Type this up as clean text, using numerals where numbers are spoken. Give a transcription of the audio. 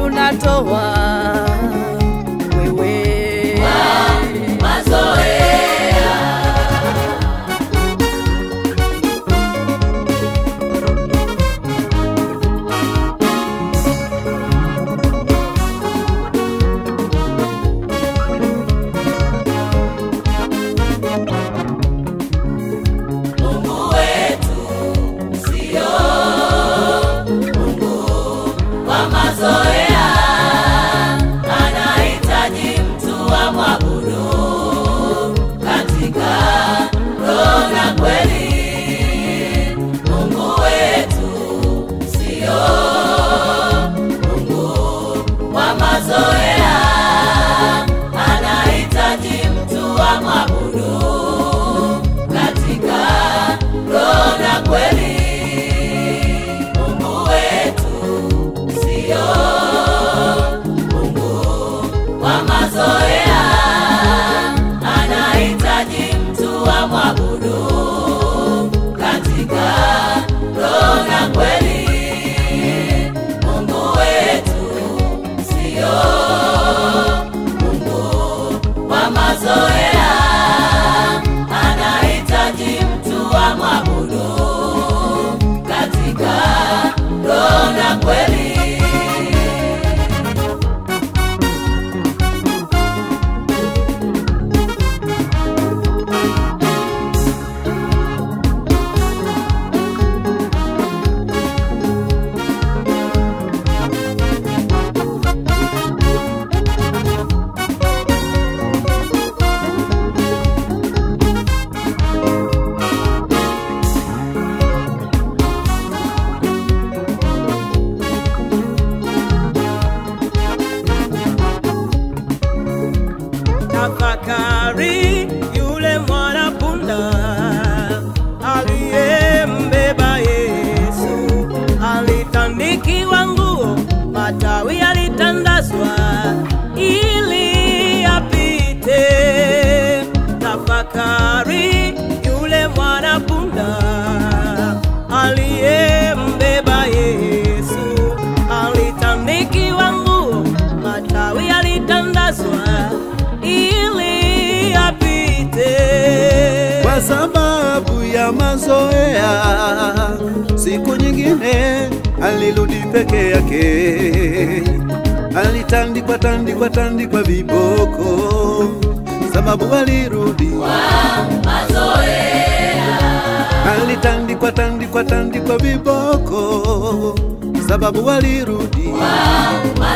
unatoa wewe mazoea. Mungu wetu sio Mungu wa mazoea, anahitaji mtu wa mwabudu katika roho na kweli. Mungu wetu sio Mungu wa mazoea, anahitaji mtu wa mwabudu katika roho na kweli. Mungu wetu sio Mungu wa mazoea, anahitaji mtu wa mwabudu katika roho na kweli. Mungu wetu sio Mungu wa mazoea, anahitaji mtu wa mwabudu katika roho na kweli. Tafakari yule mwanapunda aliyembeba Yesu, alitandikiwa nguo, matawi yalitandazwa ili apite. Tafakari yule mwanapunda aliyembeba Yesu, alitandikiwa nguo, matawi yalitandazwa ili apite. Kwa sababu ya mazoea, siku nyingine alirudi peke yake. Alitandikwa viboko, sababu alirudi Kwa mazoea. alitandikwa viboko, sababu alirudi Kwa